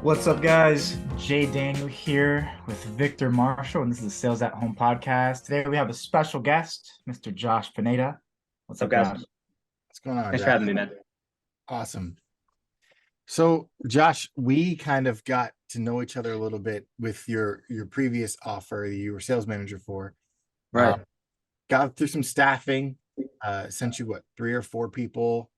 What's up, guys? Jaydaniel here with Victor Marshall, and this is the Sales at Home podcast. Today we have a special guest, Mr. Josh Pineda. What's What's up, up, guys? Josh? What's going on, Thanks for Josh? having me, man. Awesome. So, Josh, we kind of got to know each other a little bit with your previous offer that you were sales manager for. Right. Got through some staffing. Sent you what, 3 or 4 people.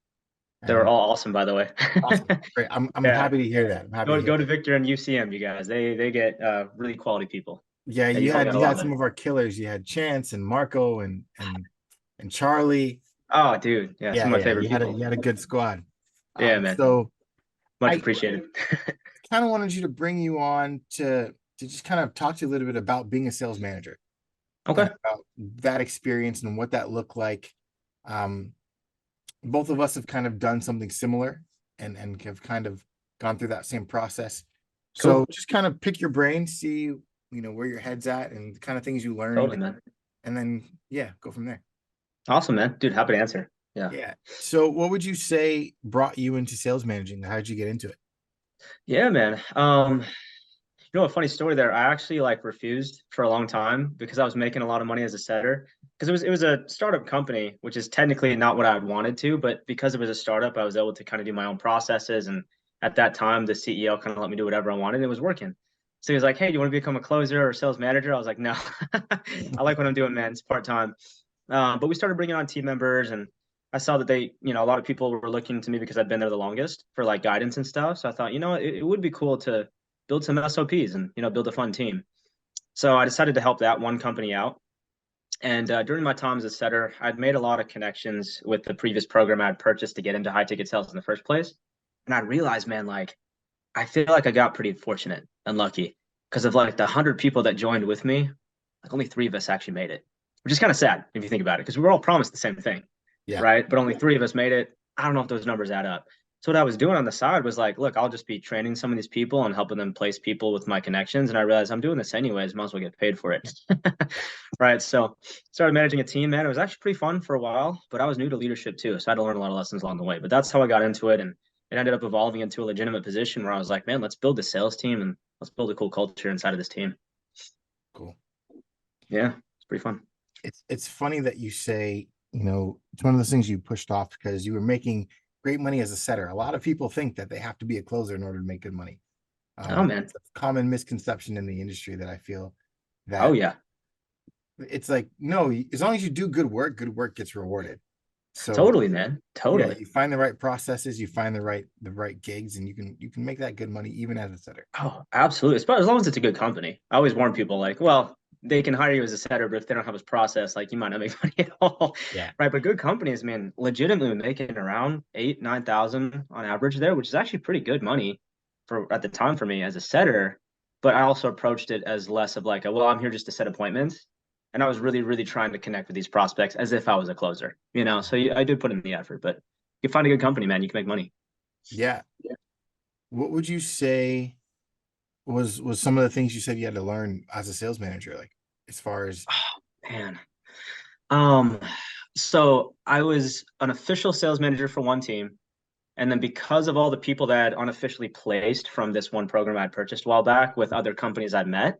They were And all awesome, by the way. awesome. Great. I'm Yeah. happy to hear that. I'm happy to hear Go to that. Victor and UCM, you guys. They get really quality people. Yeah, Yeah, you probably got a had lot of some it. of our killers. You had Chance and Marco and Charlie. Oh, dude. Yeah, some of my Yeah. favorite You had people. a good squad. Yeah, man. So Much I appreciated. kind of wanted you to bring you on to just kind of talk to you a little bit about being a sales manager Okay. and about that experience and what that looked like. Both of us have kind of done something similar and have kind of gone through that same process. So Cool. just kind of pick your brain, see where your head's at and the kind of things you learned, Totally, man. and then go from there. Awesome, man. Dude, happy to answer. Yeah. Yeah. So what would you say brought you into sales managing? How did you get into it? Yeah, man. A funny story there. I actually refused for a long time because I was making a lot of money as a setter. Because it was a startup company, which is technically not what I wanted to, but because it was a startup, I was able to kind of do my own processes. And at that time, the CEO kind of let me do whatever I wanted. And it was working. So he was like, "Hey, do you want to become a closer or sales manager?" I was like, "No, I like what I'm doing, man. It's part time." But we started bringing on team members, and I saw that a lot of people were looking to me because I'd been there the longest for like guidance and stuff. So I thought, it would be cool to build some SOPs and build a fun team. So I decided to help that one company out. And during my time as a setter, I'd made a lot of connections with the previous program I'd purchased to get into high ticket sales in the first place. And I realized, man, I feel like I got pretty fortunate and lucky because of like the 100 people that joined with me, like only 3 of us actually made it, which is kind of sad if you think about it because we were all promised the same thing, Yeah. right? But only 3 of us made it. I don't know if those numbers add up. So what I was doing on the side was like, look, I'll just be training some of these people and helping them place people with my connections. And I realized I'm doing this anyways, might as well get paid for it. Right. So started managing a team, man. It was actually pretty fun for a while, but I was new to leadership too. So I had to learn a lot of lessons along the way. But that's how I got into it. And it ended up evolving into a legitimate position where I was like, man, let's build a sales team and let's build a cool culture inside of this team. Cool. Yeah, it's pretty fun. It's funny that you say, it's one of those things you pushed off because you were making great money as a setter. A lot of people think that they have to be a closer in order to make good money. Oh, man. It's a common misconception in the industry that I feel Oh, that yeah. it's like, no, as long as you do good work gets rewarded. So Totally, man. yeah, Totally. you find the right processes, you find the right gigs, and you can make that good money even as a setter. Oh, absolutely. As long as it's a good company. I always warn people like, well, they can hire you as a setter, but if they don't have this process, like you might not make money at all. Yeah. Right. But good companies, man, legitimately making around 8, 9,000 on average there, which is actually pretty good money for at the time for me as a setter. But I also approached it as less of like, well, I'm here just to set appointments. And I was really, really trying to connect with these prospects as if I was a closer, So I did put in the effort, but you find a good company, man, you can make money. Yeah. What would you say was some of the things you said you had to learn as a sales manager, like as far as Oh, man. Um, so I was an official sales manager for one team. And then because of all the people that I'd unofficially placed from this one program I'd purchased a while back with other companies I'd met,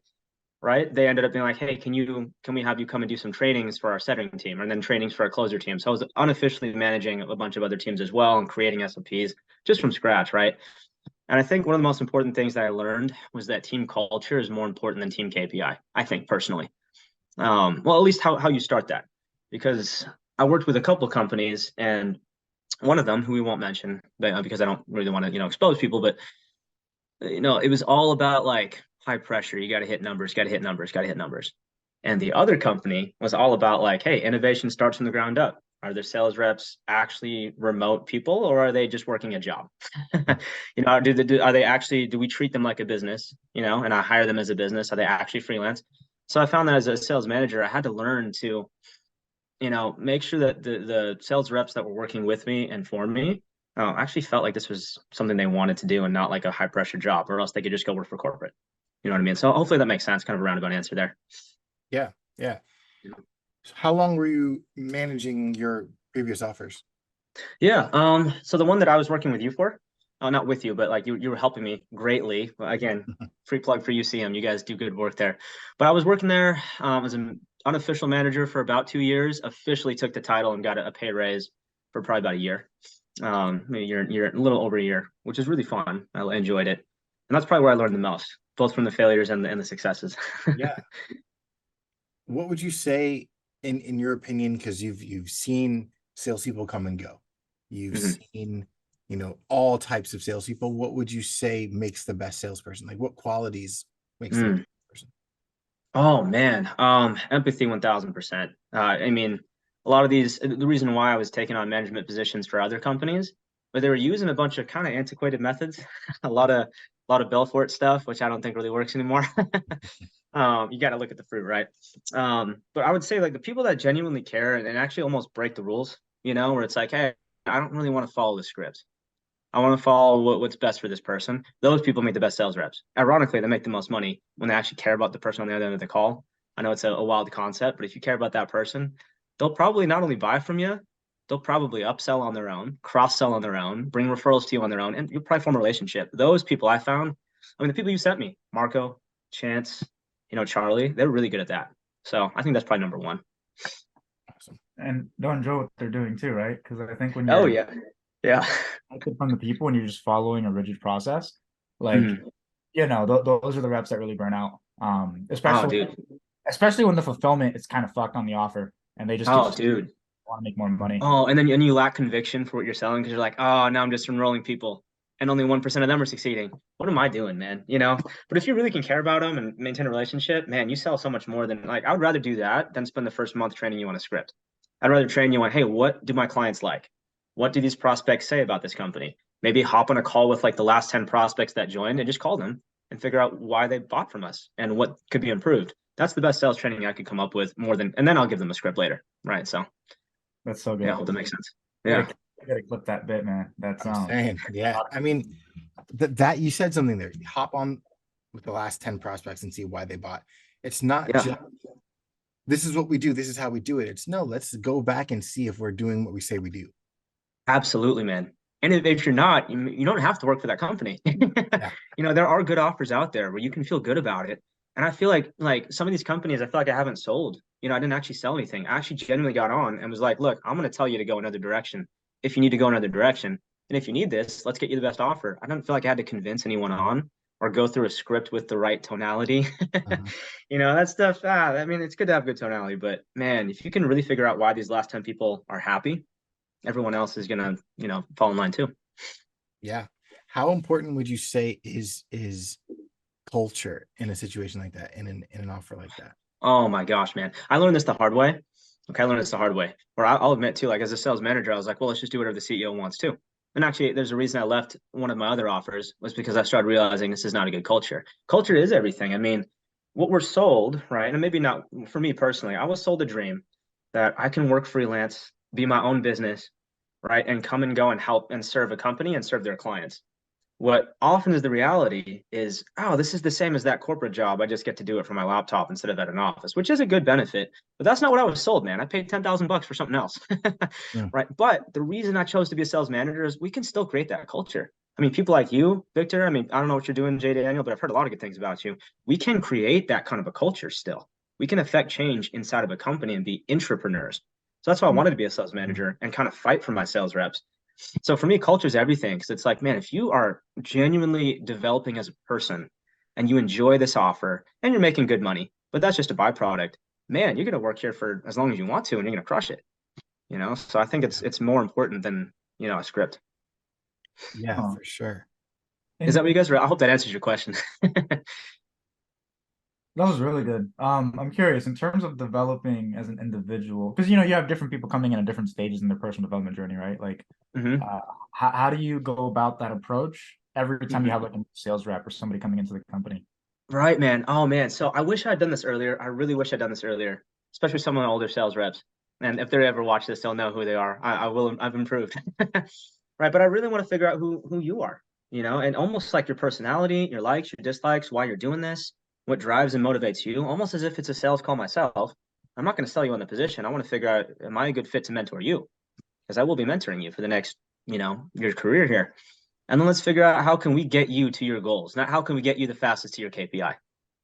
right? They ended up being like, hey, can we have you come and do some trainings for our setting team and then trainings for our closer team? So I was unofficially managing a bunch of other teams as well and creating SOPs just from scratch, right? And I think one of the most important things that I learned was that team culture is more important than team KPI, I think personally. Well, at least how you start that, because I worked with a couple of companies, and one of them, who we won't mention, because I don't really want to, expose people, but it was all about like high pressure. You got to hit numbers, got to hit numbers, got to hit numbers. And the other company was all about like, hey, innovation starts from the ground up. Are their sales reps actually remote people, or are they just working a job? Do we treat them like a business? And I hire them as a business. Are they actually freelance? So I found that as a sales manager, I had to learn to, make sure that the sales reps that were working with me and for me actually felt like this was something they wanted to do and not like a high pressure job, or else they could just go work for corporate. You know what I mean? So hopefully that makes sense. Kind of a roundabout answer there. yeah. So how long were you managing your previous offers? Yeah. So the one that I was working with you for, not with you, but like you were helping me greatly. Again, free plug for UCM. You guys do good work there. But I was working there as an unofficial manager for about 2 years. Officially took the title and got a pay raise for probably about a year. Maybe a little over a year, which is really fun. I enjoyed it, and that's probably where I learned the most, both from the failures and the successes. Yeah. What would you say in your opinion, because you've seen salespeople come and go, you've Mhm. seen, you know, all types of salespeople. What would you say makes the best salesperson? Like what qualities makes the best person? Oh man, empathy 1000%. I mean, a lot of these, the reason why I was taking on management positions for other companies, but they were using a bunch of kind of antiquated methods, a lot of bill for it stuff, which I don't think really works anymore. You got to look at the fruit, right? But I would say like the people that genuinely care and actually almost break the rules, where it's like, hey, I don't really want to follow the script. I want to follow what's best for this person. Those people make the best sales reps. Ironically, they make the most money when they actually care about the person on the other end of the call. I know it's a wild concept, but if you care about that person, they'll probably not only buy from you, they'll probably upsell on their own, cross sell on their own, bring referrals to you on their own, and you'll probably form a relationship. Those people I found, I mean, the people you sent me, Marco, Chance, Charlie, they're really good at that. So I think that's probably number one. Awesome. And don't enjoy what they're doing too, right? Because I think when Oh you're yeah, yeah. from the people and you're just following a rigid process, like Mhm. those are the reps that really burn out. Oh, Especially dude. especially when the fulfillment is kind of fucked on the offer and they just Oh, dude. want to make more money. Oh, and then you lack conviction for what you're selling because you're like, oh, now I'm just enrolling people, and only 1% of them are succeeding. What am I doing, man? But if you really can care about them and maintain a relationship, man, you sell so much more than like I would rather do that than spend the first month training you on a script. I'd rather train you on, hey, what do my clients like? What do these prospects say about this company? Maybe hop on a call with like the last 10 prospects that joined and just call them and figure out why they bought from us and what could be improved. That's the best sales training I could come up with more than, and then I'll give them a script later. Right. So That's so yeah, I good. hope that makes sense. I Yeah. gotta clip that bit, man. That's I'm saying, yeah. I mean, that you said something there. Hop on with the last 10 prospects and see why they bought. It's not Yeah. just this is what we do, this is how we do it. It's no, let's go back and see if we're doing what we say we do. Absolutely, man. And if you're not, you don't have to work for that company. Yeah. There are good offers out there where you can feel good about it. And I feel like some of these companies, I feel like I haven't sold. I didn't actually sell anything. I actually genuinely got on and was like, look, I'm going to tell you to go another direction if you need to go another direction. And if you need this, let's get you the best offer. I don't feel like I had to convince anyone on or go through a script with the right tonality. Uh-huh. That stuff. I mean, it's good to have good tonality, but man, if you can really figure out why these last 10 people are happy, everyone else is gonna, fall in line too. Yeah. How important would you say is culture in a situation like that, in an offer like that? Oh my gosh, man. I learned this the hard way. Okay, I learned this the hard way. Or I'll admit too, like as a sales manager, I was like, well, let's just do whatever the CEO wants to. And actually, there's a reason I left one of my other offers was because I started realizing this is not a good culture. Culture is everything. I mean, what we're sold, right? And maybe not for me personally, I was sold a dream that I can work freelance, be my own business, right? And come and go and help and serve a company and serve their clients. What often is the reality is, oh, this is the same as that corporate job. I just get to do it from my laptop instead of at an office, which is a good benefit. But that's not what I was sold, man. I paid $10,000 for something else, Yeah. right? But the reason I chose to be a sales manager is we can still create that culture. I mean, people like you, Victor. I mean, I don't know what you're doing, Jaydaniel, but I've heard a lot of good things about you. We can create that kind of a culture still. We can affect change inside of a company and be entrepreneurs. So that's why I wanted to be a sales manager and kind of fight for my sales reps. So for me, culture is everything because it's like, man, if you are genuinely developing as a person and you enjoy this offer and you're making good money, but that's just a byproduct, man, you're going to work here for as long as you want to and you're going to crush it. So I think it's more important than, a script. Yeah, Oh. for sure. Is that what you guys are? I hope that answers your question. That was really good. I'm curious in terms of developing as an individual, because you have different people coming in at different stages in their personal development journey, right? Like, hmm how do you go about that approach every time you have hmm like a sales rep or somebody coming into the company? Right, man. Oh, man. So I wish I'd done this earlier. I really wish I'd done this earlier, especially some of the older sales reps. And if they ever watch this, they'll know who they are. I will. I've improved. Right. But I really want to figure out who you are, and almost like your personality, your likes, your dislikes, why you're doing this, what drives and motivates you, almost as if it's a sales call myself. I'm not going to sell you on the position. I want to figure out, am I a good fit to mentor you? Because I will be mentoring you for the next, your career here. And then let's figure out how can we get you to your goals, not how can we get you the fastest to your KPI.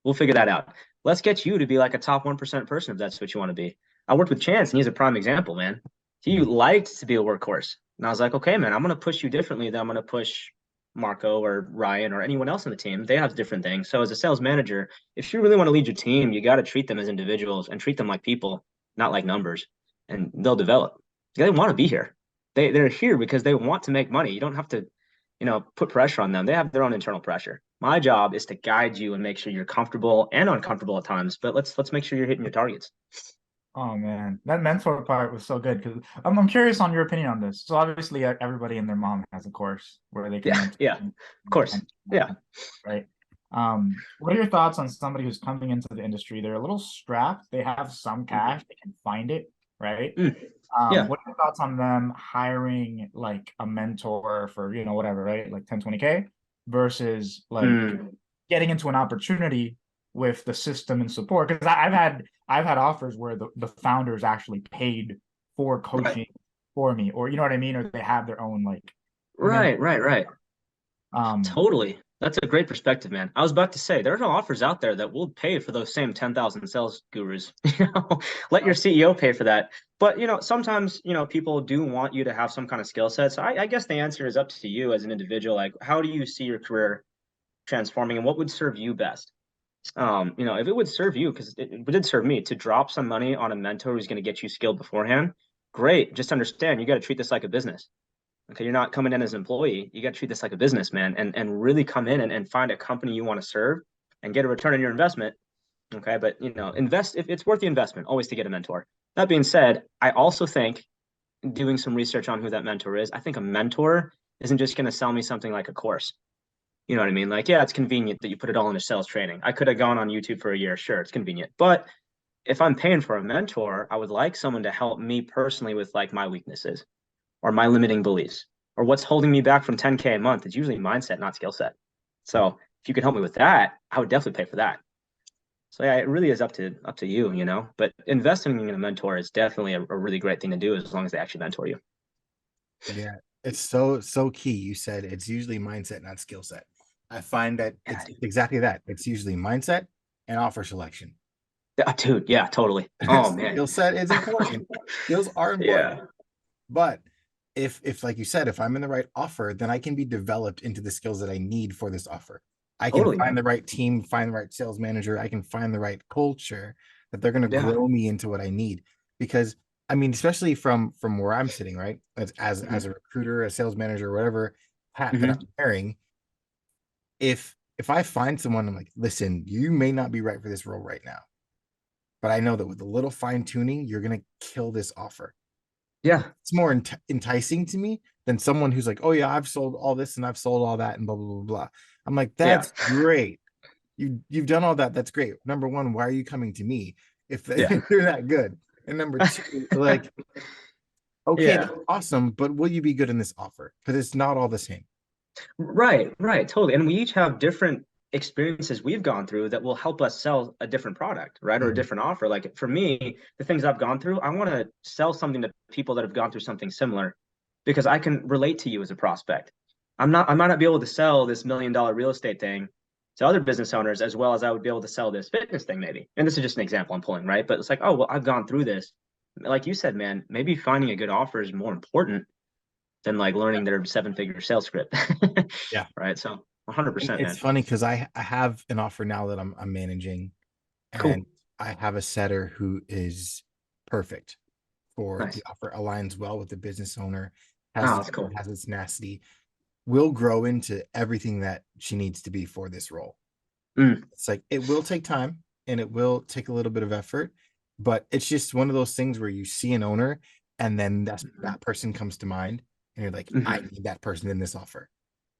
We'll figure that out. Let's get you to be like a top 1% person if that's what you want to be. I worked with Chance and he's a prime example, man. He liked to be a workhorse. And I was like, okay, man, I'm going to push you differently than I'm going to push Marco or Ryan or anyone else on the team. They have different things. So as a sales manager, if you really want to lead your team, you got to treat them as individuals and treat them like people, not like numbers, and they'll develop. They want to be here. They're here because they want to make money. You don't have to, put pressure on them. They have their own internal pressure. My job is to guide you and make sure you're comfortable and uncomfortable at times, but let's make sure you're hitting your targets. Oh man, that mentor part was so good because I'm curious on your opinion on this. So obviously, everybody and their mom has a course where they can Yeah, of course. Yeah. Right. What are your thoughts on somebody who's coming into the industry? They're a little strapped. They have some cash. They can find it, right? Yeah. What are your thoughts on them hiring like a mentor for, whatever, right? Like 10, 20K versus like getting into an opportunity with the system and support? Because I've had offers where the founders actually paid for coaching for me, or you know what I mean, or they have their own like Right. Totally. That's a great perspective, man. I was about to say there are no offers out there that will pay for those same 10,000 sales gurus. Let your CEO pay for that. But sometimes people do want you to have some kind of skill set. So I guess the answer is up to you as an individual. Like, how do you see your career transforming, and what would serve you best? If it would serve you, because it did serve me, to drop some money on a mentor who's going to get you skilled beforehand, great. Just understand you got to treat this like a business. Okay, you're not coming in as an employee. You got to treat this like a business, man, and really come in and find a company you want to serve and get a return on your investment. Okay, but invest if it's worth the investment, always to get a mentor. That being said, I also think doing some research on who that mentor is, I think a mentor isn't just going to sell me something like a course. You know what I mean? Like, yeah, it's convenient that you put it all into sales training. I could have gone on YouTube for a year. Sure, it's convenient. But if I'm paying for a mentor, I would like someone to help me personally with like my weaknesses or my limiting beliefs or what's holding me back from 10K a month. It's usually mindset, not skill set. So if you could help me with that, I would definitely pay for that. So yeah, it really is up to you, But investing in a mentor is definitely a really great thing to do as long as they actually mentor you. Yeah, it's so key. You said it's usually mindset, not skill set. I find that it's exactly that. It's usually mindset and offer selection. Dude, yeah, totally. Oh man, skill set is important. Skills are important. Yeah. But if like you said, if I'm in the right offer, then I can be developed into the skills that I need for this offer. I can find the right team, find the right sales manager. I can find the right culture that they're going to grow me into what I need. Because I mean, especially from where I'm sitting, right? As a recruiter, a sales manager, whatever hat that I'm wearing, if I find someone, I'm like, listen, you may not be right for this role right now, but I know that with a little fine tuning, you're gonna kill this offer. Yeah, it's more enticing to me than someone who's like, oh yeah, I've sold all this and I've sold all that and blah blah blah blah. I'm like, that's great. You've done all that. That's great. Number one, why are you coming to me if you're that good? And number two, like, okay, that's awesome, but will you be good in this offer? Because it's not all the same. Right, totally. And we each have different experiences we've gone through that will help us sell a different product, right? Or a different offer. Like for me, the things I've gone through, I want to sell something to people that have gone through something similar because I can relate to you as a prospect. I might not be able to sell this $1 million real estate thing to other business owners as well as I would be able to sell this fitness thing, maybe. And this is just an example I'm pulling, right? But it's like, oh, well, I've gone through this. Like you said, man, maybe finding a good offer is more important than like learning their 7-figure sales script. Yeah. Right. So 100%. It's funny because I have an offer now that I'm managing, and I have a setter who is perfect for the offer, aligns well with the business owner, has its tenacity, will grow into everything that she needs to be for this role. It's like it will take time and it will take a little bit of effort, but it's just one of those things where you see an owner and then that person comes to mind and you're like, I need that person in this offer.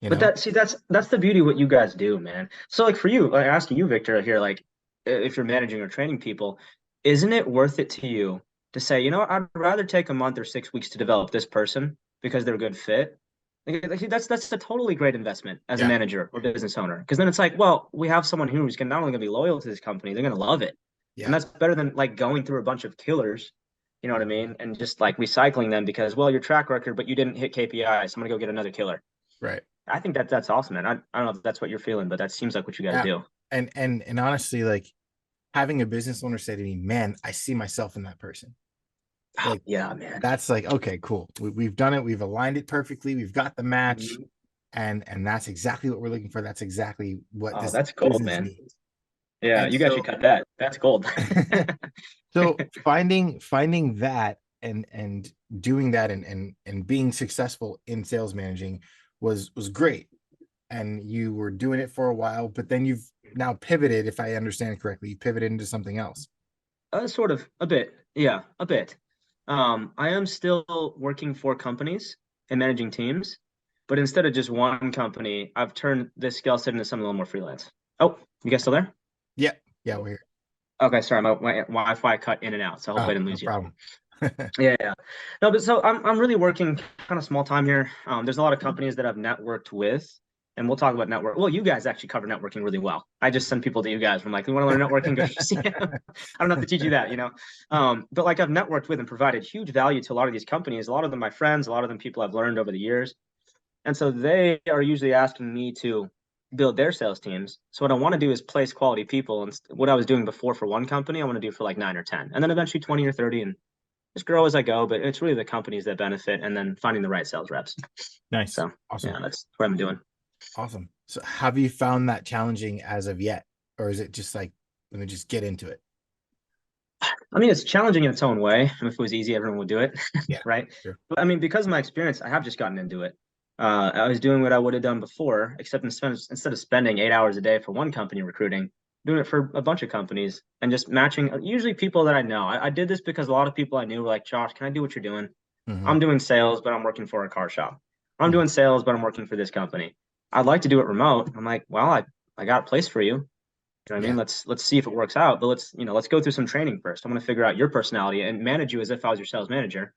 But that's the beauty of what you guys do, man. So like for you, like asking you, Victor, here, like if you're managing or training people, isn't it worth it to you to say, I'd rather take a month or 6 weeks to develop this person because they're a good fit? Like, that's a totally great investment as a manager or business owner. Because then it's like, well, we have someone who's not only going to be loyal to this company, they're going to love it. Yeah. And that's better than like going through a bunch of killers, you know what I mean? And just like recycling them because, well, your track record, but you didn't hit KPIs. So I'm going to go get another killer. Right. I think that's awesome, man. I don't know if that's what you're feeling, but that seems like what you guys Yeah. do. And honestly, like having a business owner say to me, man, I see myself in that person. Like, yeah, man. That's like, okay, cool. We've done it. We've aligned it perfectly. We've got the match. Mhm. And that's exactly what we're looking for. That's exactly what Oh, this that's gold, business man. needs. Yeah, And you guys should cut that. That's gold. so finding that and doing that and being successful in sales managing was great. And you were doing it for a while, but then you've now pivoted, if I understand correctly, you pivoted into something else. Sort of a bit. Yeah, a bit. I am still working for companies and managing teams, but instead of just one company, I've turned this skill set into something a little more freelance. Oh, you guys still there? Yeah, yeah, we're here. Okay, sorry, my Wi-Fi cut in and out, so I hope I didn't No lose you. problem. Yeah, yeah. No, but so I'm really working kind of small time here. There's a lot of companies that I've networked with, and we'll talk about network. Well, you guys actually cover networking really well. I just send people to you guys. I'm like, you want to learn networking? Go see them. I don't have to teach you that, you know. But like I've networked with and provided huge value to a lot of these companies. A lot of them my friends, a lot of them people I've learned over the years, and so they are usually asking me to build their sales teams. So what I want to do is place quality people, and what I was doing before for one company, I want to do for like 9 or 10, and then eventually 20 or 30, and just grow as I go, but it's really the companies that benefit and then finding the right sales reps. Nice. So Awesome. yeah, that's what I'm doing. Awesome. So have you found that challenging as of yet? Or is it just like, let me just get into it? I mean, it's challenging in its own way. If it was easy, everyone would do it. Yeah. Right. Sure. But I mean, because of my experience, I have just gotten into it. I was doing what I would have done before, except instead of spending 8 hours a day for one company recruiting, doing it for a bunch of companies and just matching usually people that I know. I did this because a lot of people I knew were like, Josh, can I do what you're doing? Mm-hmm. I'm doing sales, but I'm working for a car shop. I'm Mm-hmm. doing sales, but I'm working for this company. I'd like to do it remote. I'm like, well, I got a place for you. You know what I mean? Let's see if it works out. But let's go through some training first. I want to figure out your personality and manage you as if I was your sales manager.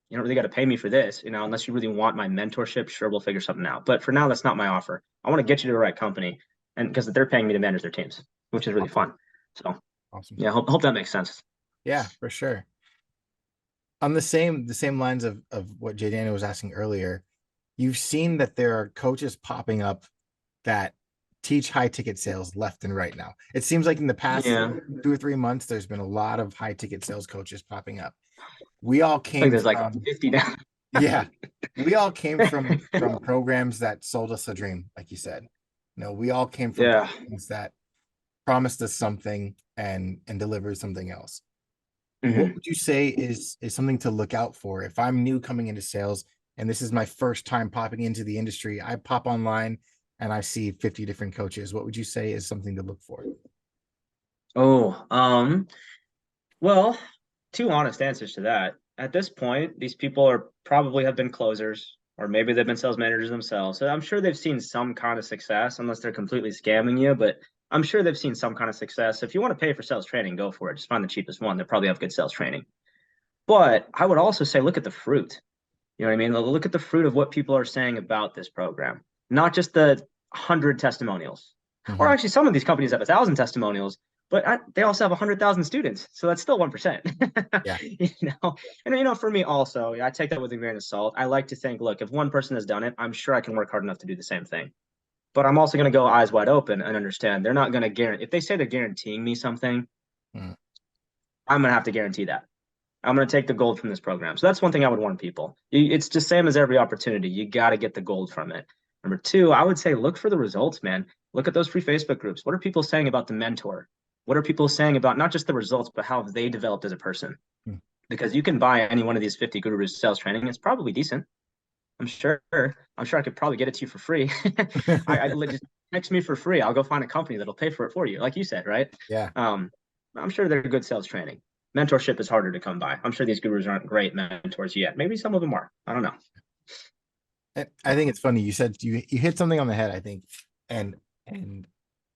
You don't really got to pay me for this, unless you really want my mentorship. Sure, we'll figure something out. But for now, that's not my offer. I want to get you to the right company, and because they're paying me to manage their teams, which is really fun. So, awesome. Yeah, hope that makes sense. Yeah, for sure. On the same lines of what Jaydaniel was asking earlier, you've seen that there are coaches popping up that teach high ticket sales left and right now. It seems like in the past 2 or 3 months, there's been a lot of high ticket sales coaches popping up. We all came there's from, like 50 now. Yeah, we all came from programs that sold us a dream, like you said. We all came from programs that promised us something and delivered something else. What would you say is something to look out for if I'm new coming into sales and this is my first time popping into the industry? I pop online and I see 50 different coaches. What would you say is something to look for? Well, two honest answers to that. At this point, these people are probably have been closers, or maybe they've been sales managers themselves. So I'm sure they've seen some kind of success, unless they're completely scamming you. But I'm sure they've seen some kind of success. If you want to pay for sales training, go for it. Just find the cheapest one. They probably have good sales training. But I would also say, look at the fruit. You know what I mean? Look at the fruit of what people are saying about this program, not just the 100 testimonials. Or actually, some of these companies have 1,000 testimonials, but they also have 100,000 students, so that's still 1%. Yeah. And for me also, I take that with a grain of salt. I like to think, look, if one person has done it, I'm sure I can work hard enough to do the same thing. But I'm also going to go eyes wide open and understand they're not going to guarantee. If they say they're guaranteeing me something, I'm going to have to guarantee that. I'm going to take the gold from this program. So that's one thing I would warn people. It's just same as every opportunity. You got to get the gold from it. Number two, I would say look for the results, man. Look at those free Facebook groups. What are people saying about the mentor? What are people saying about not just the results, but how they developed as a person? Because you can buy any one of these 50 gurus sales training. It's probably decent. I'm sure I could probably get it to you for free. I just text me for free. I'll go find a company that'll pay for it for you. Like you said, right? Yeah. I'm sure they're good sales training. Mentorship is harder to come by. I'm sure these gurus aren't great mentors yet. Maybe some of them are. I don't know. I think it's funny. You said you hit something on the head, I think. And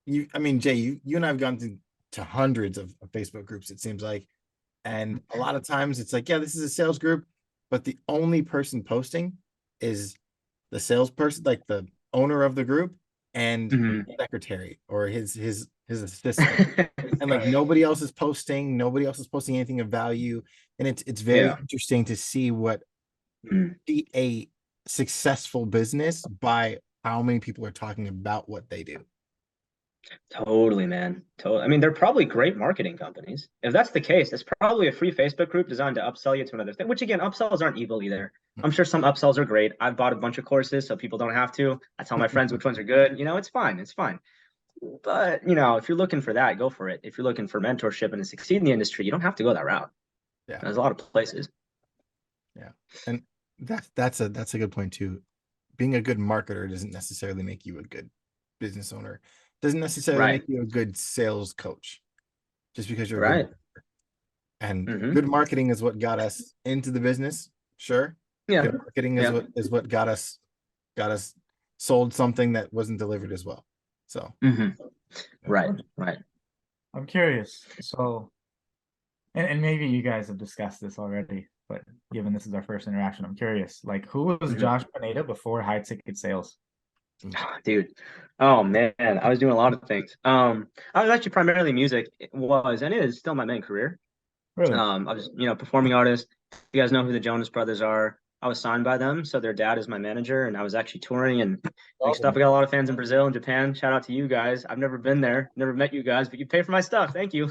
you, I mean, Jay, you and I have gone to hundreds of Facebook groups, it seems like. And a lot of times it's like, yeah, this is a sales group, but the only person posting is the salesperson, like the owner of the group and the secretary or his assistant. And like nobody else is posting anything of value. And it's very interesting to see what a successful business by how many people are talking about what they do. Totally, man. Totally. I mean, they're probably great marketing companies. If that's the case, it's probably a free Facebook group designed to upsell you to another thing, which again, upsells aren't evil either. I'm sure some upsells are great. I've bought a bunch of courses so people don't have to. I tell my friends which ones are good. It's fine. It's fine. But, if you're looking for that, go for it. If you're looking for mentorship and to succeed in the industry, you don't have to go that route. Yeah. There's a lot of places. Yeah. And that's a good point too. Being a good marketer doesn't necessarily make you a good business owner. Doesn't necessarily make you a good sales coach just because you're right. Good. And good marketing is what got us into the business. Sure. Yeah. Good marketing is what got us sold something that wasn't delivered as well. So right. I'm curious. So and maybe you guys have discussed this already, but given this is our first interaction, I'm curious. Like, who was Josh Pineda before high ticket sales? Dude, oh man, I was doing a lot of things. I was actually primarily music. It was and is still my main career. Really? I was, performing artist. You guys know who the Jonas Brothers are. I was signed by them, so their dad is my manager, and I was actually touring and doing stuff. I got a lot of fans in Brazil and Japan. Shout out to you guys. I've never been there, never met you guys, but you pay for my stuff. Thank you.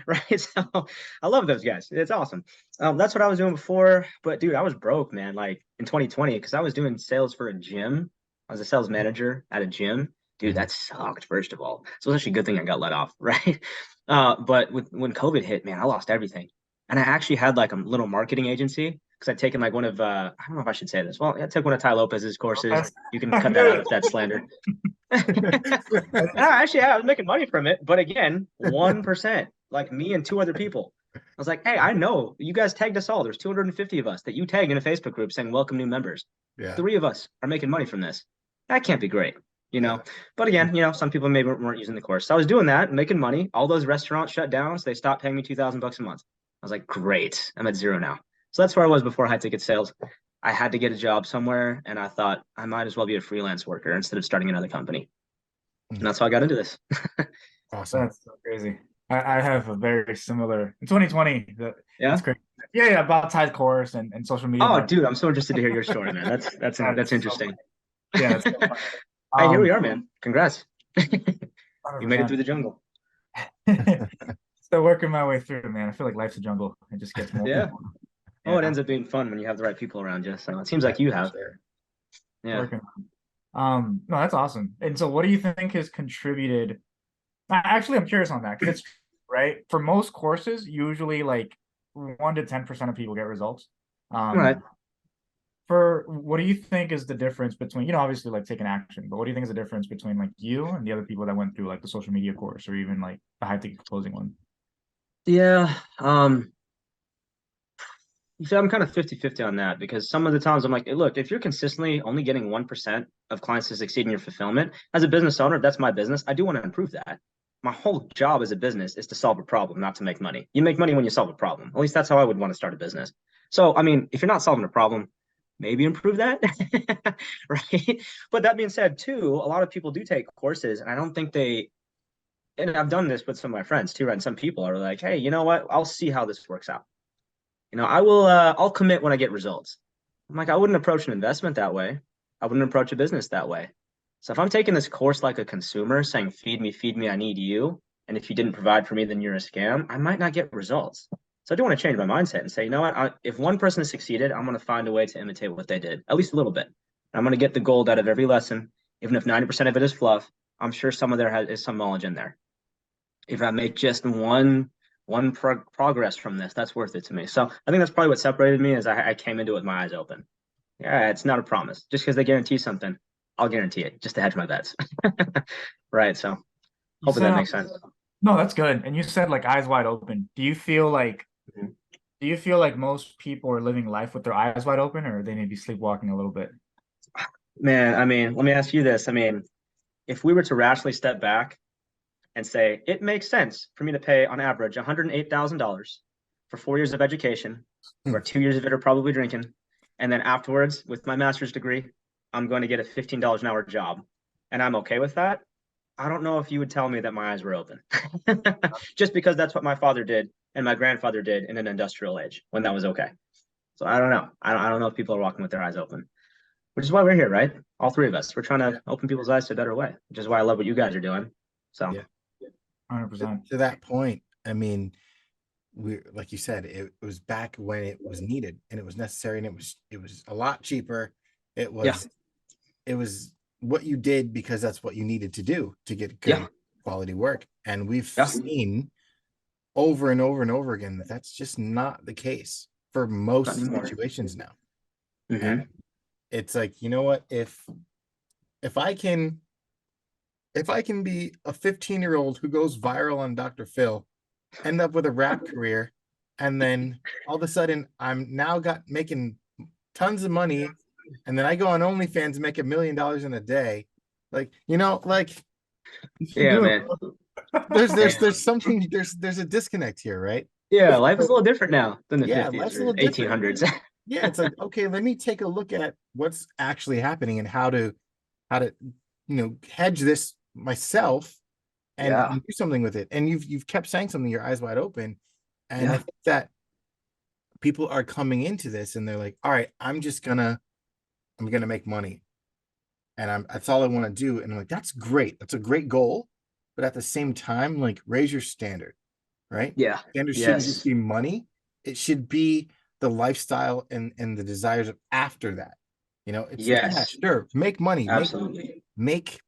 Right? So I love those guys. It's awesome. That's what I was doing before. But dude, I was broke, man. Like in 2020, because I was doing sales for a gym. I was a sales manager at a gym. Dude, that sucked, first of all. So it was actually a good thing I got let off, right? But when COVID hit, man, I lost everything. And I actually had like a little marketing agency because I'd taken like one of I don't know if I should say this. Well, I took one of Ty Lopez's courses. You can cut that out if that's slander. Actually, I was making money from it, but again, 1%, like me and two other people. I was like, hey, I know you guys tagged us all. There's 250 of us that you tagged in a Facebook group saying welcome new members. Yeah. 3 of us are making money from this. That can't be great. But again, some people maybe weren't using the course. So I was doing that, making money. All those restaurants shut down, so they stopped paying me $2,000 a month. I was like, great, I'm at zero now. So that's where I was before high ticket sales. I had to get a job somewhere, and I thought I might as well be a freelance worker instead of starting another company. And that's how I got into this. Awesome. That's so crazy. I have a very similar in 2020. That's crazy. Yeah, about Ty's course and social media. Oh, dude, I'm so interested to hear your story, man. That's interesting. So yeah, that's so hey, here we are, man. Congrats. 100%. You made it through the jungle. Still working my way through, man. I feel like life's a jungle. It just gets more. Yeah. Oh, it ends up being fun when you have the right people around you. So it seems like you have. Yeah. No, that's awesome. And so what do you think has contributed? Actually, I'm curious on that because it's right. For most courses, usually like 1 to 10% of people get results. Right. For what do you think is the difference between, obviously like taking action, but what do you think is the difference between like you and the other people that went through like the social media course or even like the high ticket closing one? Yeah. So I'm kind of 50-50 on that because some of the times I'm like, hey, look, if you're consistently only getting 1% of clients to succeed in your fulfillment, as a business owner, if that's my business, I do want to improve that. My whole job as a business is to solve a problem, not to make money. You make money when you solve a problem. At least that's how I would want to start a business. So, I mean, if you're not solving a problem, maybe improve that, right? But that being said, too, a lot of people do take courses, and I don't think and I've done this with some of my friends too, right? And some people are like, hey, you know what? I'll see how this works out. I'll commit when I get results. I'm like, I wouldn't approach an investment that way. I wouldn't approach a business that way. So if I'm taking this course like a consumer saying, feed me, I need you. And if you didn't provide for me, then you're a scam. I might not get results. So I do want to change my mindset and say, you know what? If one person has succeeded, I'm going to find a way to imitate what they did, at least a little bit. I'm going to get the gold out of every lesson. Even if 90% of it is fluff, I'm sure some of there is some knowledge in there. If I make just one progress from this, that's worth it to me. So I think that's probably what separated me is I came into it with my eyes open. Yeah, it's not a promise. Just because they guarantee something, I'll guarantee it just to hedge my bets. Right. So hopefully that makes sense. No, that's good. And you said like eyes wide open. Do you feel like most people are living life with their eyes wide open, or they may be sleepwalking a little bit? Man, I mean, let me ask you this. I mean, if we were to rationally step back and say it makes sense for me to pay on average $108,000 for 4 years of education, where 2 years of it are probably drinking, and then afterwards, with my master's degree, I'm going to get a $15 an hour job, and I'm okay with that. I don't know if you would tell me that my eyes were open, just because that's what my father did and my grandfather did in an industrial age when that was okay. So I don't know. I don't know if people are walking with their eyes open. which is why we're here, right? All three of us. We're trying to open people's eyes to a better way, which is why I love what you guys are doing. So, Yeah. 100%. To that point, I mean, we, like you said, it was back when it was needed and it was necessary, and it was a lot cheaper. It was it was what you did because that's what you needed to do to get good quality work. And we've seen over and over and over again that that's just not the case for most situations now. And it's like, you know what, if I can be a 15-year-old who goes viral on Dr. Phil, end up with a rap career, and then all of a sudden I'm now making tons of money, and then I go on OnlyFans and make $1 million in a day, like, you know, like, yeah, man. There's something, there's a disconnect here, right? Yeah, life is a little different now than the 50s life's a or little different. 1800s. Yeah, it's like, okay, let me take a look at what's actually happening and how to hedge this myself and do something with it. And you've kept saying something, your eyes wide open. And I think that people are coming into this and they're like, all right, I'm gonna make money. And that's all I want to do. And I'm like, that's great. That's a great goal. But at the same time, like, raise your standard, right? Yeah. Standard shouldn't just be money. It should be the lifestyle and the desires of after that. You know, it's sure, make money. Absolutely. Make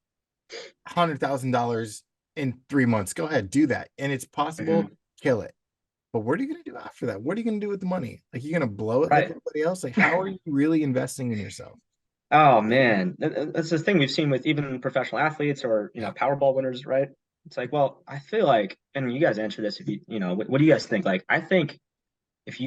$100,000 in 3 months. Go ahead, do that. And it's possible, kill it. But what are you going to do after that? What are you going to do with the money? Like, you're going to blow it like everybody else? Like, how are you really investing in yourself? Oh man, that's the thing we've seen with even professional athletes or Powerball winners, right? It's like, well, I feel like, and you guys answer this if what do you guys think? Like, I think if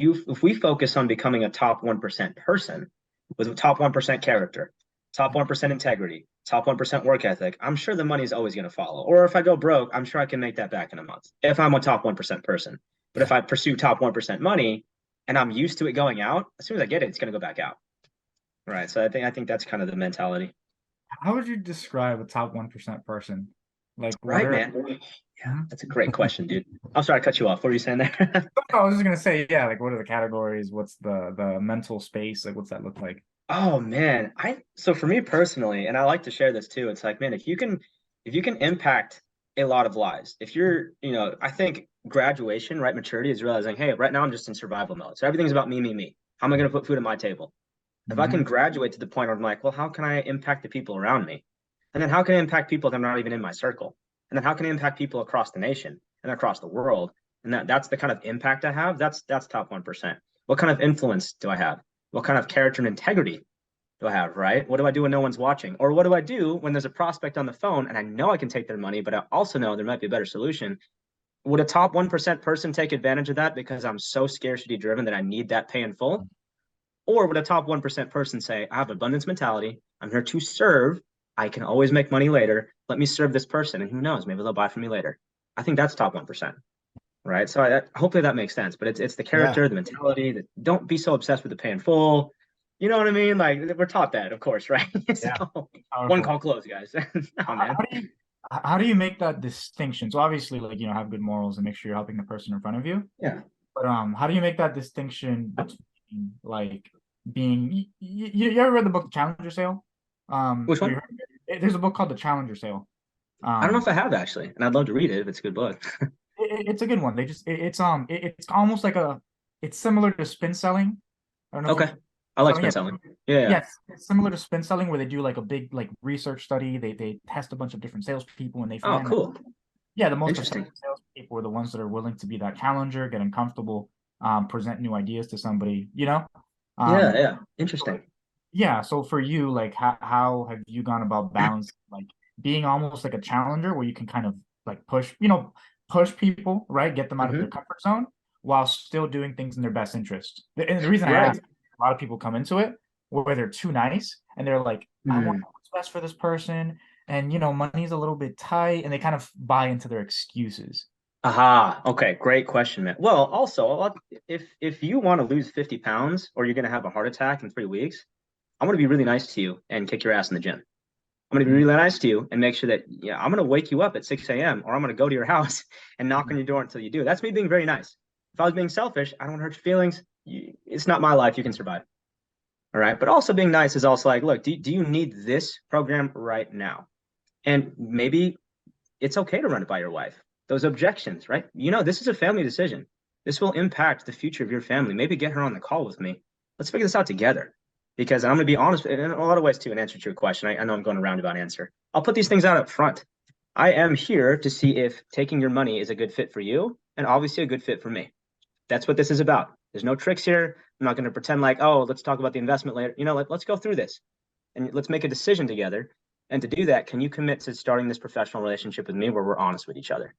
we focus on becoming a top 1% person with a top 1% character, top 1% integrity, top 1% work ethic, I'm sure the money is always going to follow. Or if I go broke, I'm sure I can make that back in a month if I'm a top 1% person. But if I pursue top 1% money and I'm used to it going out, as soon as I get it, it's going to go back out. Right. So I think that's kind of the mentality. How would you describe a top 1% person? Like, man. Yeah, that's a great question, dude. I'm sorry I cut you off. What were you saying there? No, I was just gonna say, yeah, like, what are the categories? What's the mental space? Like, what's that look like? Oh man, so for me personally, and I like to share this too, it's like, man, if you can impact a lot of lives, if you're, I think graduation, right, maturity is realizing, hey, right now I'm just in survival mode. So everything's about me, me, me. How am I going to put food on my table? If I can graduate to the point where I'm like, well, how can I impact the people around me? And then how can I impact people that are not even in my circle? And then how can I impact people across the nation and across the world? And that's the kind of impact I have. That's top 1%. What kind of influence do I have? What kind of character and integrity do I have, right? What do I do when no one's watching? Or what do I do when there's a prospect on the phone and I know I can take their money, but I also know there might be a better solution? Would a top 1% person take advantage of that because I'm so scarcity driven that I need that pay in full? Or would a top 1% person say, I have abundance mentality. I'm here to serve. I can always make money later. Let me serve this person. And who knows, maybe they'll buy from me later. I think that's top 1%. Right. So hopefully that makes sense. But it's the character, the mentality, that don't be so obsessed with the pay in full. You know what I mean? Like, we're taught that, of course, right? So, one call close, guys. Oh, man. How do you make that distinction? So obviously, like, have good morals and make sure you're helping the person in front of you. Yeah. But how do you make that distinction between, like, being you ever read the book The Challenger Sale? Which one? There's a book called The Challenger Sale. I don't know if I have, actually, and I'd love to read it if it's a good book. It's a good one. It's almost like it's similar to spin selling. I don't know. Okay. I like spin selling. Yeah. Yes, it's similar to spin selling, where they do like a big research study. They test a bunch of different salespeople and they find cool. The most effective salespeople are the ones that are willing to be that challenger, get uncomfortable, present new ideas to somebody, Yeah. Interesting. Yeah. So for you, like, how have you gone about balancing, like, being almost like a challenger where you can kind of like push people, right? Get them out of their comfort zone while still doing things in their best interest. And the reason I ask, a lot of people come into it where they're too nice and they're like, I want what's best for this person. And, money's a little bit tight, and they kind of buy into their excuses. Aha. Okay. Great question, man. Well, also, if you want to lose 50 pounds or you're going to have a heart attack in 3 weeks, I'm going to be really nice to you and kick your ass in the gym. I'm going to be really nice to you and make sure that, I'm going to wake you up at 6 a.m. or I'm going to go to your house and knock on your door until you do. That's me being very nice. If I was being selfish, I don't want to hurt your feelings. It's not my life. You can survive. All right. But also being nice is also like, look, do you need this program right now? And maybe it's okay to run it by your wife. Those objections, right? This is a family decision. This will impact the future of your family. Maybe get her on the call with me. Let's figure this out together. Because I'm going to be honest, in a lot of ways, too, in answer to your question, I know I'm going a roundabout answer. I'll put these things out up front. I am here to see if taking your money is a good fit for you and obviously a good fit for me. That's what this is about. There's no tricks here. I'm not going to pretend like, oh, let's talk about the investment later. Let's go through this and let's make a decision together. And to do that, can you commit to starting this professional relationship with me where we're honest with each other?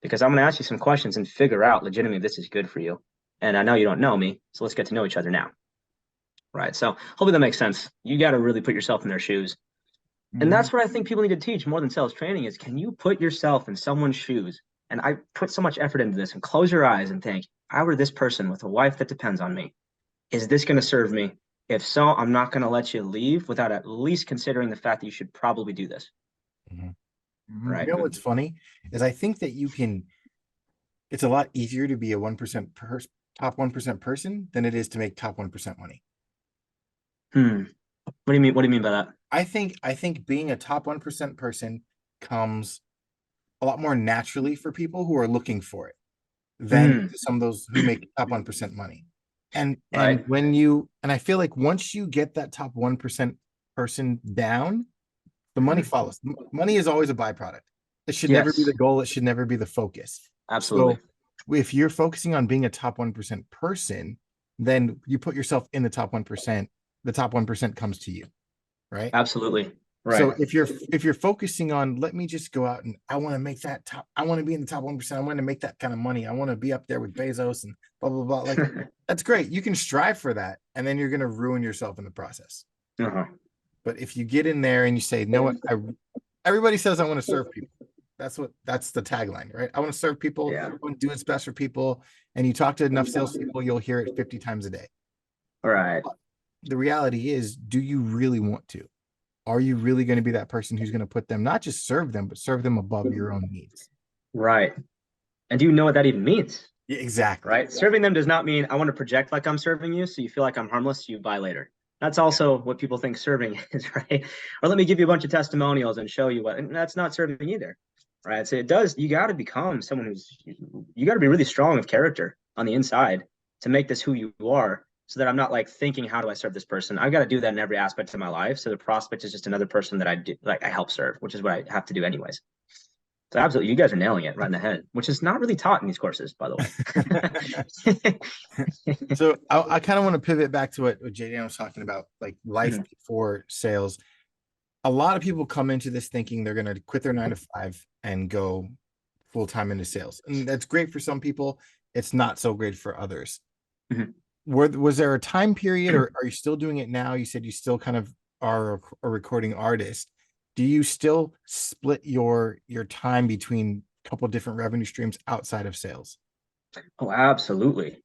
Because I'm going to ask you some questions and figure out legitimately if this is good for you. And I know you don't know me, so let's get to know each other now. Right. So hopefully that makes sense. You got to really put yourself in their shoes. And that's what I think people need to teach more than sales training is, can you put yourself in someone's shoes? And I put so much effort into this, and close your eyes and think, if I were this person with a wife that depends on me, is this going to serve me? If so, I'm not going to let you leave without at least considering the fact that you should probably do this. Right. You know what's funny is I think that it's a lot easier to be a 1% top 1% person than it is to make top 1% money. What do you mean? What do you mean by that? I think being a top 1% person comes a lot more naturally for people who are looking for it than some of those who make top 1% money. And I feel like once you get that top 1% person down, the money follows. Money is always a byproduct. It should never be the goal. It should never be the focus. Absolutely. So if you're focusing on being a top 1% person, then you put yourself in the top 1%. The top 1% comes to you, right? Absolutely. Right. So if you're focusing on, let me just go out and I want to make that top, I want to be in the top 1%. I want to make that kind of money. I want to be up there with Bezos and blah, blah, blah. Like, that's great. You can strive for that. And then you're going to ruin yourself in the process. But if you get in there and you say, no, what, everybody says I want to serve people. That's the tagline, right? I want to serve people. I want to do what's best for people. And you talk to enough salespeople, you'll hear it 50 times a day. All right. The reality is, do you really want to? Are you really going to be that person who's going to put them, not just serve them, but serve them above your own needs? Right. And do you know what that even means? Yeah, exactly. Right. Serving them does not mean I want to project like I'm serving you, so you feel like I'm harmless, so you buy later. That's also what people think serving is, right? Or let me give you a bunch of testimonials and show you what, and that's not serving either. Right. So you got to become someone you got to be really strong of character on the inside to make this who you are, so that I'm not like thinking, how do I serve this person? I've got to do that in every aspect of my life. So the prospect is just another person that I help serve, which is what I have to do anyways. So absolutely, you guys are nailing it right in the head, which is not really taught in these courses, by the way. So I kind of want to pivot back to what Jaydaniel was talking about, like life before sales. A lot of people come into this thinking they're going to quit their 9-to-5 and go full-time into sales. And that's great for some people. It's not so great for others. Was there a time period, or are you still doing it now? You said you still kind of are a recording artist. Do you still split your time between a couple of different revenue streams outside of sales? Oh, absolutely.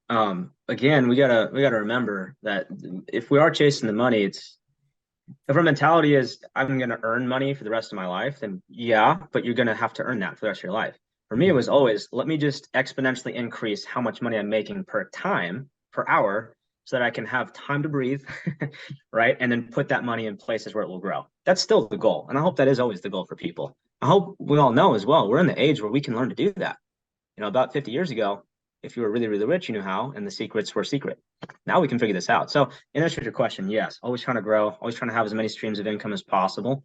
Again, we gotta remember that if we are chasing the money, if our mentality is I'm gonna earn money for the rest of my life, then yeah, but you're gonna have to earn that for the rest of your life. For me, it was always, let me just exponentially increase how much money I'm making per hour, so that I can have time to breathe, right? And then put that money in places where it will grow. That's still the goal. And I hope that is always the goal for people. I hope we all know as well, we're in the age where we can learn to do that. About 50 years ago, if you were really, really rich, you knew how, and the secrets were secret. Now we can figure this out. So in answer to your question, yes, always trying to grow, always trying to have as many streams of income as possible.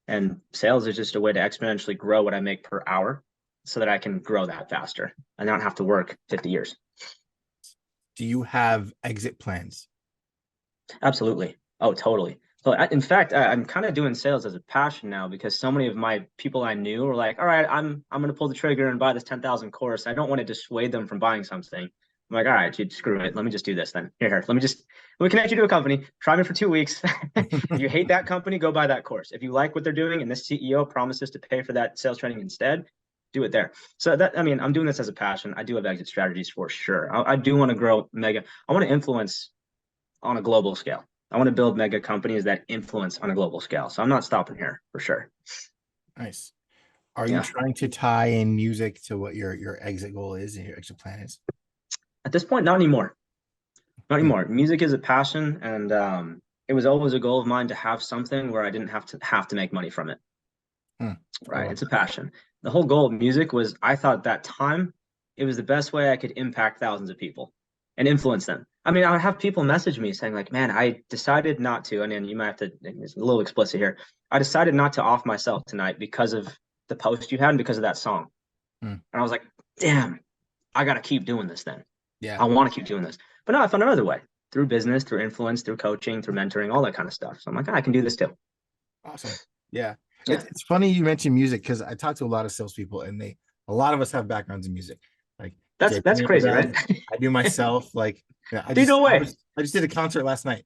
And sales is just a way to exponentially grow what I make per hour so that I can grow that faster and not have to work 50 years. Do you have exit plans? Absolutely. Oh, totally. So in fact, I'm kind of doing sales as a passion now, because so many of my people I knew were like, all right, I'm going to pull the trigger and buy this 10,000 course. I don't want to dissuade them from buying something. I'm like, all right, dude, screw it. Let me just do this then. Here, let me connect you to a company. Try me for 2 weeks. If you hate that company, go buy that course. If you like what they're doing and this CEO promises to pay for that sales training instead, do it there. So I'm doing this as a passion. I do have exit strategies for sure. I do want to grow mega. I want to influence on a global scale. I want to build mega companies that influence on a global scale. So I'm not stopping here for sure. Nice. Are you trying to tie in music to what your exit goal is and your exit plan is? At this point, not anymore. Not anymore. Music is a passion, and it was always a goal of mine to have something where I didn't have to make money from it. Right. It's a passion. The whole goal of music was, I thought at that time it was the best way I could impact thousands of people and influence them. I mean, I would have people message me saying like, man, I decided not to, and then you might have to, it's a little explicit here. I decided not to off myself tonight because of the post you had and because of that song. And I was like, damn, I got to keep doing this then. Yeah. I want to keep doing this. But no, I found another way through business, through influence, through coaching, through mentoring, all that kind of stuff. So I'm like, I can do this too. Awesome. Yeah. It's funny you mentioned music because I talk to a lot of salespeople and a lot of us have backgrounds in music. Like that's crazy, right? I do myself. Like, I just did a concert last night.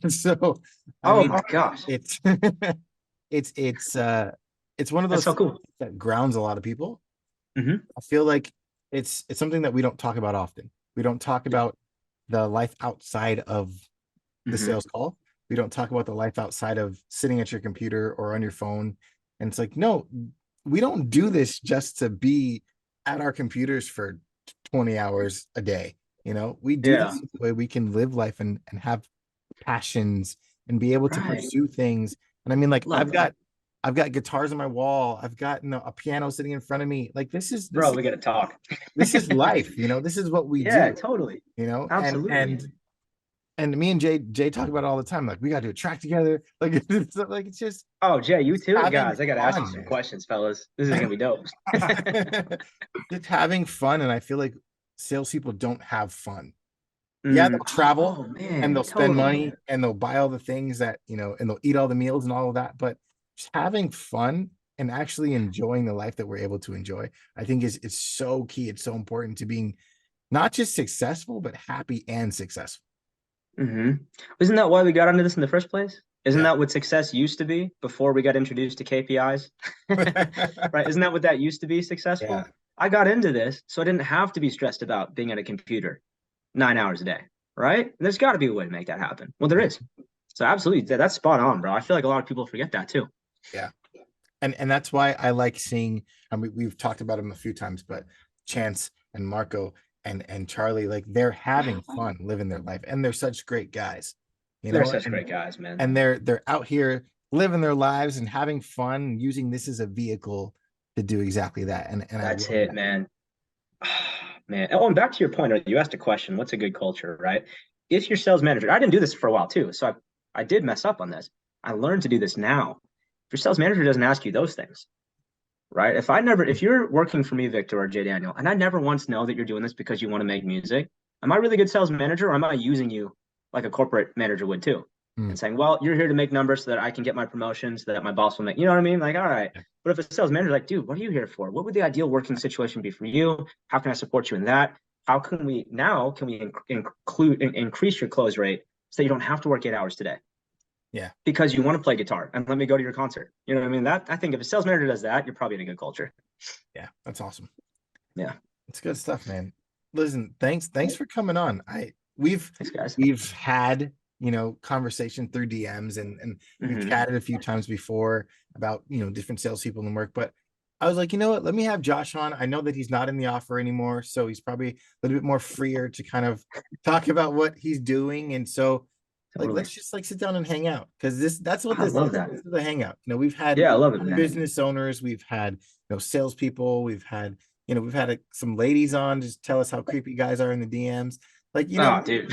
So I mean, my gosh, it's one of those so cool that grounds a lot of people. I feel like it's something that we don't talk about often. We don't talk about the life outside of the sales call. We don't talk about the life outside of sitting at your computer or on your phone. And it's like, no, we don't do this just to be at our computers for 20 hours a day. We do this the way we can live life and have passions and be able to pursue things. And I mean, like, I've got guitars on my wall. I've got a piano sitting in front of me. Like, we got to talk. This is life, this is what we do. Yeah, totally. Absolutely. And me and Jay talk about it all the time. Like, we got to do a track together. Like, it's just. Oh, Jay, you too, guys. I got to ask you some questions, fellas. This is gonna be dope. Just having fun, and I feel like salespeople don't have fun. Yeah, they'll travel and they'll spend money and they'll buy all the things that and they'll eat all the meals and all of that. But just having fun and actually enjoying the life that we're able to enjoy, I think it's so key. It's so important to being not just successful, but happy and successful. Isn't that why we got into this in the first place? Isn't that what success used to be before we got introduced to KPIs? Right? Isn't that what that used to be, successful? Yeah. I got into this so I didn't have to be stressed about being at a computer 9 hours a day, right? And there's got to be a way to make that happen. Well, there is. So absolutely, that's spot on, bro. I feel like a lot of people forget that too. Yeah. And that's why I like seeing, we've talked about them a few times, but Chance and Marco and Charlie, like, they're having fun living their life, and they're such great guys. They're such great guys, man. And they're out here living their lives and having fun and using this as a vehicle to do exactly that. And that's it, man. Man. Oh, and back to your point, you asked a question, what's a good culture, right? If your sales manager, I didn't do this for a while too, so I did mess up on this. I learned to do this now. If your sales manager doesn't ask you those things, right? If you're working for me, Victor or Jaydaniel, and I never once know that you're doing this because you want to make music, am I a really good sales manager, or am I using you like a corporate manager would too? And saying, well, you're here to make numbers so that I can get my promotions, so that my boss will make, you know what I mean? Like, all right. But if a sales manager is like, dude, what are you here for? What would the ideal working situation be for you? How can I support you in that? How can we increase your close rate so you don't have to work 8 hours today? Yeah. Because you want to play guitar and let me go to your concert. You know what I mean? I think if a sales manager does that, you're probably in a good culture. Yeah, that's awesome. Yeah. It's good stuff, man. Listen, thanks for coming on. We've had conversation through DMs and we've chatted a few times before about different salespeople in work, but I was like, you know what, let me have Josh on. I know that he's not in the offer anymore, so he's probably a little bit more freer to kind of talk about what he's doing. And so let's just sit down and hang out, because that's what this is. This is a hangout. We've had I love it, man. Business owners, we've had salespeople, we've had some ladies on just tell us how creepy guys are in the DMs. Like, oh, dude.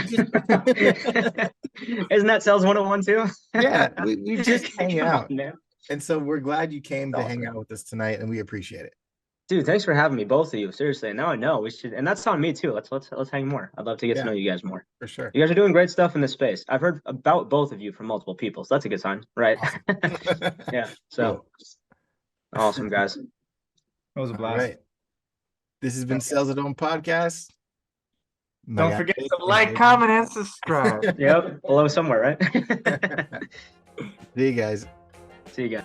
Isn't that sales 101 too? Yeah, we just hang out. Man. And so we're glad you came to hang out with us tonight, and we appreciate it. Dude, thanks for having me, both of you. Seriously. Now I know we should, and that's on me too. Let's hang more. I'd love to get to know you guys more. For sure. You guys are doing great stuff in this space. I've heard about both of you from multiple people, so that's a good sign, right? Awesome. Yeah. So awesome, guys. That was a blast. All right. This has been Sales at Home Podcast. Don't forget to like, comment, and subscribe. Yep, below somewhere, right? See you guys. See you guys.